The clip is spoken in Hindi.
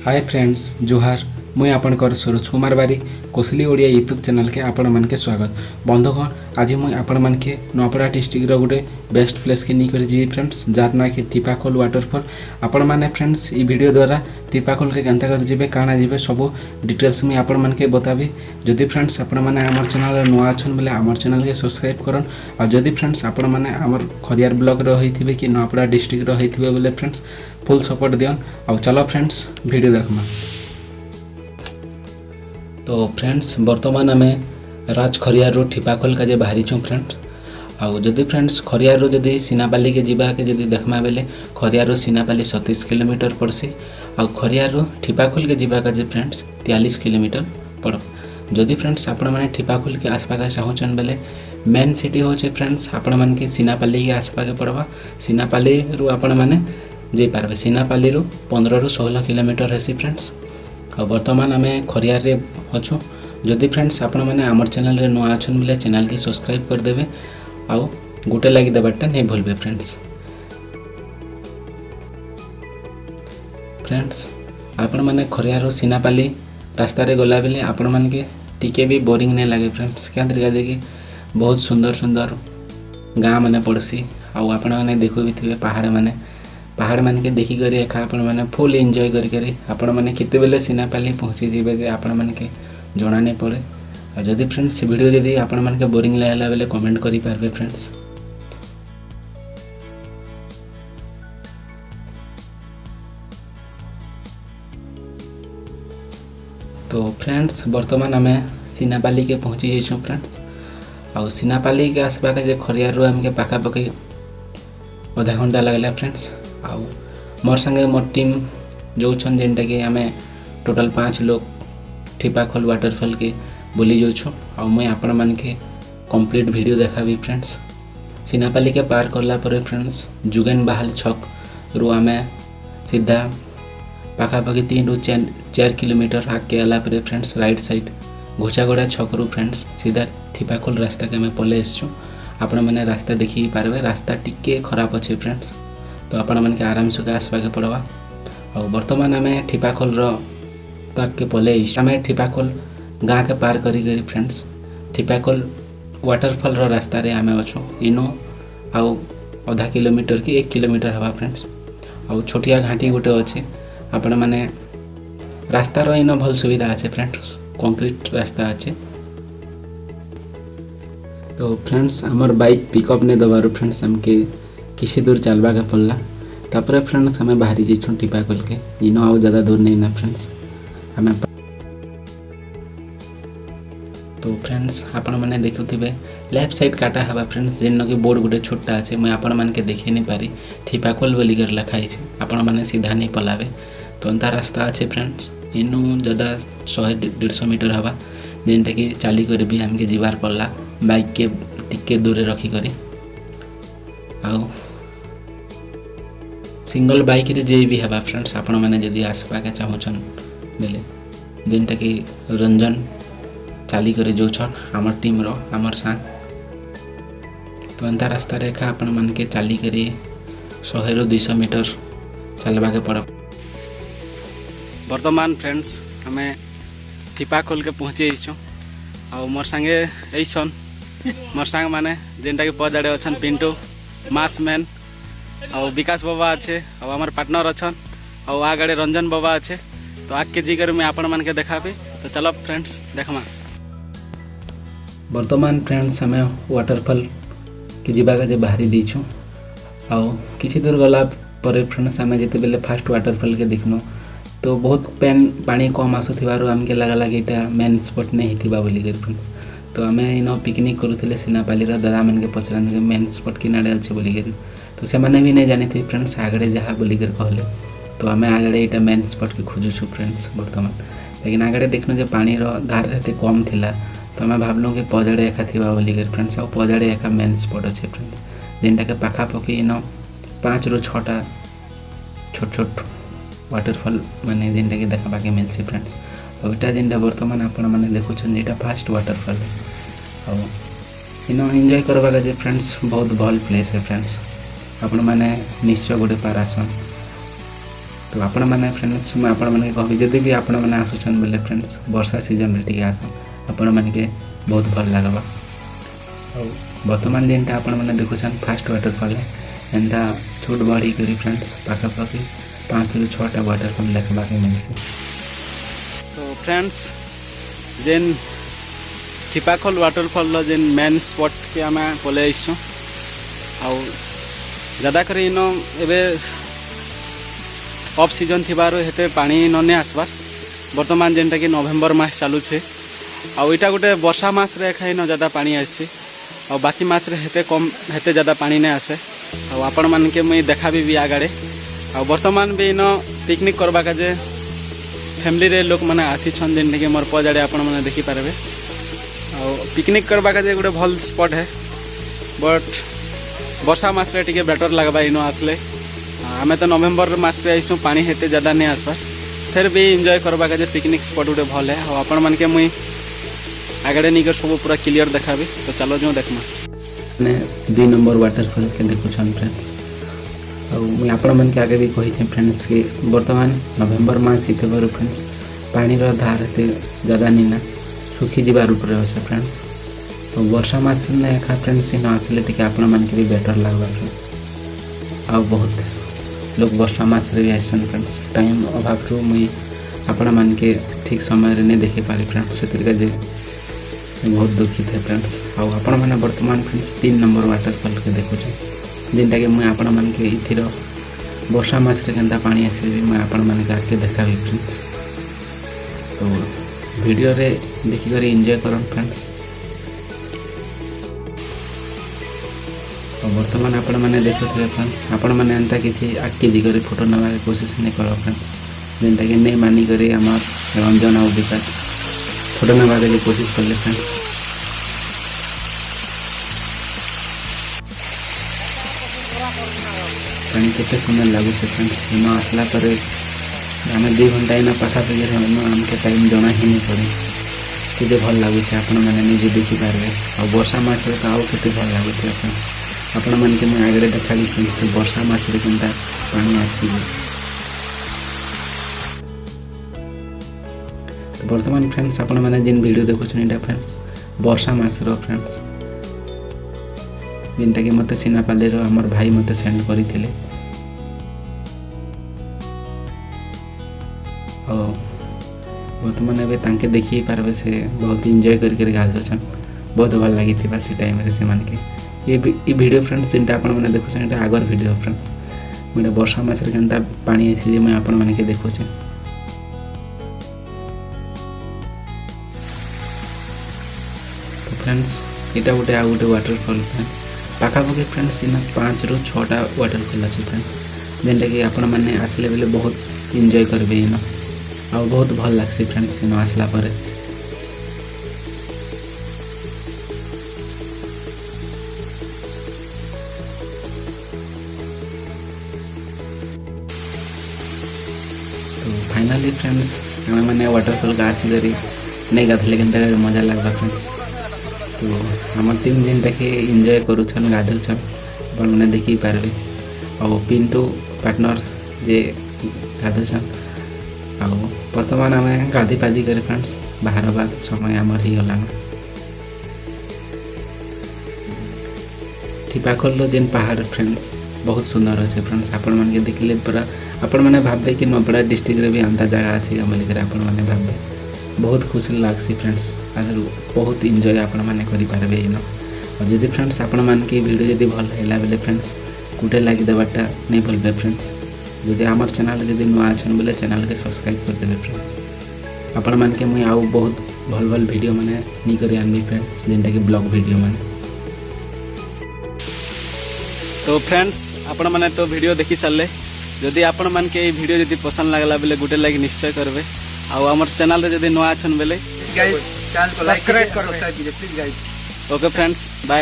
हाय फ्रेंड्स जुहार मुई आपणकर सरोज कुमार बारी कोसली ओडिया यूट्यूब चैनल के आपण मानके स्वागत बंधुगण आज मुई आपण मानके नूआपड़ा डिस्ट्रिक्ट रो गोटे बेस्ट प्लेस के नहीं जी फ्रेंड्स जार ना कि टीपाखोल वाटरफॉल आपण माने फ्रेंड्स ई वीडियो द्वारा टीपाखोल के केनता कर जीवे काना जीवे सब डिटेल्स मुई आपण मानके बताबी जदि फ्रेंड्स आपण माने हमर चैनल नुआ अछन बोले हमर चैनल के सब्सक्राइब करन आ जदि फ्रेंड्स आपण माने हमर खरियार ब्लॉग रो होइथिबे कि नूआपड़ा डिस्ट्रिक्ट रो होइथिबे बोले फ्रेंड्स फुल सपोर्ट दियन आ चलो फ्रेंड्स वीडियो देखमा। तो फ्रेंड्स बर्तमान आम राज खरियार रो ठीपाखोल का जे बाहरी छूँ फ्रेंड्स आउ जदि फ्रेंड्स खरियार रो जदि सीनापाली के जीवा के जदि देखमा बेले खरियार रो सीनापाली 37 किलोमीटर पड़सी आउ खरियार रो ठीपाखोल के जीवा का जे फ्रेंड्स 43 किलोमीटर पड़ जदि फ्रेंड्स आपण माने ठीपाखोल के आसपास चाहूचन बेले मेन सिटी होचे फ्रेंड्स आपण मान के सीनापाली के आसपास पड़वा सीनापाली रू आपण माने जे पारबे सीनापाली रू 15 रू 16 किलोमीटर हेसी फ्रेंड्स आ बर्तमान आम खरियार रे अच्छु जदि फ्रेंड्स आपण मैंने आमर चैनल रे नुआ अच्छन बोले चैनल की सब्सक्राइब करदेवे आउ गोटे लगी देवाटा नहीं भूलबे फ्रेंड्स। फ्रेंड्स आपण मैंने खरियार सीनापाली रास्ता रे गला बेले आपण मान के टिके भी बोरिंग नहीं लगे फ्रेंड्स क्या तरीका कि बहुत सुंदर सुंदर गाँ मैंने पड़सी आउ आपण मैंने देखु भी थे पहाड़ मान के देखी करी एका आपण माने फुल एंजॉय करी आपण माने केते बेले सीनापाली पहुँची जीवे जे आपण मान के जना नहीं पड़े और जदि फ्रेंड्स वीडियो जदि आपण मान के बोरिंग लागला बेले कमेंट करि पारबे फ्रेंड्स। तो फ्रेंड्स बर्तमान आम सीनापाली के पहुँची जाइछुं फ्रेंड्स आउ सीनापाली के आसपास जे खरियार रो हमके पाखापाखि आधा घंटा लगला फ्रेंड्स आउ मोर संगे मोर टीम जो छन जेनटा कि आम टोटल 5 लोग ठीपाखोल वाटरफॉल के बुली जाऊँ आ मुई आपण मान के कंप्लीट वीडियो देखाबी फ्रेंड्स। सीनापाली के पार करला परे फ्रेंड्स जुगेन बहाल छक रू आम सीधा पाखापाखि 3 रू 4 किलोमीटर आगे आला परे फ्रेंड्स राइट साइड घुचागड़ा छक रू फ्रेंड्स सीधा ठीपाखोल रास्ता के आम पले आसचु आपण मैंने रास्ता देखी पारबे रास्ता टिके खराब अच्छे फ्रेंड्स तो आपण मन के आराम से आसपाके पड़वा और बर्तमान आम ठीपाखोल पार्क के पले आम ठीपाखोल गाँ के पार करी फ्रेंड्स ठीपाखोल वाटरफॉल रास्ता रे आम अच्छु इनो आउ आधा किलोमीटर कि 1 किलोमीटर हवा फ्रेंड्स आउ छोटिया घाटी गोटे अच्छे आपण माने रास्ता रो इनो भल सुविधा अच्छे फ्रेंड्स कंक्रीट रास्ता अच्छे। तो फ्रेंड्स आमर बाइक पिकअप नहीं दबार फ्रेंड्स हमके किसी दूर चलवा के पड़ला तापर फ्रेंड्स हमें बाहरी जाइछुं ठीपाखोल के इनो आउ ज़्यादा दूर नहीं ना फ्रेंड्स हमें। तो फ्रेंड्स आपण मैंने देखुथिबे लेफ्ट साइड काटा हवा फ्रेंड्स जेन कि बोर्ड गोटे छोटा अच्छे मुझे आपण मान के देखी नहीं पारी ठीपाखोल बोली कर लिखाई आपण मैंने सीधा नहीं पलावे तो अंता रास्ता अच्छे फ्रेंड्स इनू ज़्यादा 100-150 मीटर हवा जेनटा कि चली कर भी हमके जीवार पड़ला बाइक के टिके दूर रखिक आउ सिंगल बाइक रे जे भी हवा फ्रेंड्स आपण मैंने जदि आसपाके चाहूचन बेले जेनटा कि रंजन चाली करे जो छन हमर टीम रो हमर संग तो अंता रास्ता रेखा आपण मन के चाली करे 100-200 मीटर चलवा के पड़। वर्तमान फ्रेंड्स हमें ठीपाखोल के पहुँचे आइछुं आ मोर संगे ऐसन मोर संग माने जेनटा कि पदाड़े अच्छन पिंटू मासमैन और विकास बाबा अच्छे और हमार पार्टनर अच्छन और आगे रंजन बाबा अच्छे तो आग के जीकर मैं आपण मान के देखाबी तो चलो फ्रेंड्स देखमा। वर्तमान फ्रेंड्स हमें वाटरफॉल के जीवा का जे बाहरी दीछुं आउ किसी दूर गला पर फ्रेंड्स आम जिते बेले फास्ट वाटरफॉल के देखनु तो बहुत पानी कम आसुथिबारु आमके लागला कि एटा मेन स्पॉट नहीं हिथिबा बोली कर फ्रेंड्स तो आम इन पिकनिक करूले सीनापाली दादा मन के पचरान मेन स्पॉट किनारे अच्छे बोलिक तो से मैंने भी नहीं जानी थी फ्रेंड्स आगे जहाँ बोलिक कहले तो आम आगे यहाँ मेन स्पॉट के खोजुछु फ्रेंड्स बर्तमान लेकिन आगे देखनु जे पानी धार एते कम थिला तो आम भावलु कि पजाड़े एका थी बोलिक फ्रेंड्स आ पजाड़े एका मेन स्पॉट अच्छे फ्रेंड्स जेनटा के पाखापाखि इन 5 रू 6टा छोट छोट वाटरफॉल माने जेनटा कि देखा बाकी मिलसी फ्रेंड्स और इटा जेनटा बर्तमान आपण माने देखुछन जेटा फास्ट वाटरफॉल है और इनो एंजॉय करबा जे फ्रेंड्स बहुत भल प्लेस है फ्रेंड्स आपण माने निश्चय गोटे पार आसन तो आपण मैंने फ्रेंड्स मुझे आपण मैंने कहबी जदि भी आपण मैंने आसुछन बोले फ्रेंड्स वर्षा सीजन रे टिके आस आपण मैंने के बहुत भल लगवा। वर्तमान जेनटा आपण मैंने देखुछन फास्ट वाटरफॉल है एंता छोट बड़ी करी फ्रेंड्स पाखापाखि 5 ରୁ 6टा वाटरफॉल देखबा के मिलसी। तो फ्रेंड्स जेन टिपाखोल वाटरफॉल जेन मेन स्पॉट के आम पलै आसुँ आउ ज़्यादा कर इन एबे ऑफ सीजन थिबार हेते पानी नने आसबार वर्तमान जेनटा कि नवेम्बर मास चलुचे आउ इटा गोटे वर्षा मास रे खाइन ज़्यादा पानी आसी और बाकी मास रे हेते कम हेते ज़्यादा पानी नहीं आसे और आपण मान के मुई देखा भी आगाड़े आ वर्तमान भी इन पिकनिक करवा का जे फैमिली रे लोक मैंने आसीछन जेन कि मोर पजाड़े आपण मैंने देखी पारबे और पिकनिक करवा का जे गोटे भल स्पॉट है बट वर्षा मास रे टिके बेटर लगवा इन आसले आमे तो नवेम्बर मास रे आइसु पानी हेते ज़्यादा नहीं आसबार फिर भी एंजॉय करवा का जे पिकनिक स्पॉट गोटे भल है और आपण मान के मुई आगड़े निकर सब पूरा क्लियर देखाबी। तो चलो जो देखमा ने 2 नंबर वाटरफॉल के देखुछन फ्रेंड्स और मुझे आपण मन के आगे भी कही फ्रेंड्स कि वर्तमान नवेम्बर मास हितबार फ्रेंड्स पानी रो धार हेते ज़्यादा नहीं ना सुखी जीवार ऊपर अच्छे फ्रेंड्स और वर्षा मास ने एखा फ्रेंड्स इन आसले टिके आपण मन के भी बेटर लगवा आ बहुत लोग वर्षा मास रे भी आसन फ्रेंड्स टाइम अभाव रू मुई आपण मन के ठीक समय रे नहीं देखि पारी फ्रेंड्स से जे बहुत दुखित है फ्रेंड्स आउ आपण मैंने वर्तमान फ्रेंड्स 3 नंबर वाटरफॉल के देखुचे जेनटा कि मुझे आपण मन के इथिर वर्षा मास रे केनता पानी आसे भी मैं आपण मन के आके देखाबी फ्रेंड्स। तो वीडियो रे देखि कर एंजॉय करन फ्रेंड्स। और वर्तमान आपण मैंने देखुथे फ्रेंड्स आपण मैंने एंता किसी आके दिगरे फोटो नवा के कोशिश नहीं करो फ्रेंड्स जेनटा कि नहीं मानी करे हमार रंजन और विकास फोटो नवा के कोशिश करले फ्रेंड्स। पानी केते सुंदर लगुच फ्रेंड्स इन आसला पर आम 2 घंटा इन पाखापाखि आमके टाइम जना ही नहीं पड़े कि भल लगुच आपण मैंने निजे देखिपारे और वर्षा मास तो आउ के भल लगुच फ्रेंड्स आपण मन के मुझे आगे देखा फ्रेंड्स वर्षा मास केनता पानी आसी। तो वर्तमान फ्रेंड्स आपण मैंने जिन वीडियो देखुछन फ्रेंड्स वर्षा मास रो फ्रेंड्स जेनटा कि मते सीनापाली रो हमर भाई मते सेंड करिथिले और वर्तमान एबे तांके देखि पारबे से बहुत एंजॉय करके गाछन बहुत भल लागि थिबा से टाइम रे से मान के ये वीडियो फ्रेंड्स जेनटा आपण माने देखुछन एटा आगर वीडियो फ्रेंड्स मोटे वर्षा मास रे केनता पानी आसी जे मैं आपण माने के देखुछन। तो फ्रेंड्स एटा गोटे आ गोटे वाटरफॉल फ्रेंड्स पाखापाखि फ्रेंड्स इन 5 ରୁ 6टा वाटरफॉल अच्छे फ्रेंड्स जेनटा कि आपण मैंने आसले बेले बहुत एंजॉय करबे इन और बहुत भल लगसी फ्रेंड्स इन आसला पर। तो फाइनली फ्रेंड्स हमें मैंने वाटरफॉल का आसी करी नहीं गाधले केनता मजा लगवा फ्रेंड्स। तो हमार टीम जेनटा कि एंजॉय करूछन गाधुछन अपन मैंने देखी पारबे और पिंटू पार्टनर जे गाधुछन आ वर्तमान आम गाधी पाधी करे फ्रेंड्स बाहर बाद समय आमर ही गलान। टिपाखोल जेन पहाड़ फ्रेंड्स बहुत सुंदर अच्छे फ्रेंड्स आपण मन के देखले पूरा आपण मैंने भाबे कि नबड़ा डिस्ट्रिक्ट रे भी अंता जगह अच्छी बोलिक आपण मैंने भाबे बहुत खुशी लगसी फ्रेंड्स आज बहुत एंजॉय आपण मैंने करि पारबे इन। और जदि फ्रेंड्स आपण मान के वीडियो जदि भल हैला बेले फ्रेंड्स गुटे लाइक देवाटा नहीं भूलबे फ्रेंड्स। जदि आमर चैनल जदि नुआ अछन बोले चैनल के सब्सक्राइब कर देबे फ्रेंड्स। आपण मान के मुई आउ बहुत भल भल वीडियो माने नी करी आनबी फ्रेंड्स जेनटा कि ब्लॉग वीडियो माने। तो फ्रेंड्स आपण माने तो वीडियो देखि सारले जदि आपण मान के वीडियो जदि पसंद लागला बेले गुटे लाइक निश्चय करबे आउ हमर चैनल रे जदि नुआ अछन बेले गाइस चैनल को सब्सक्राइब कीजिए please guys. Okay friends bye.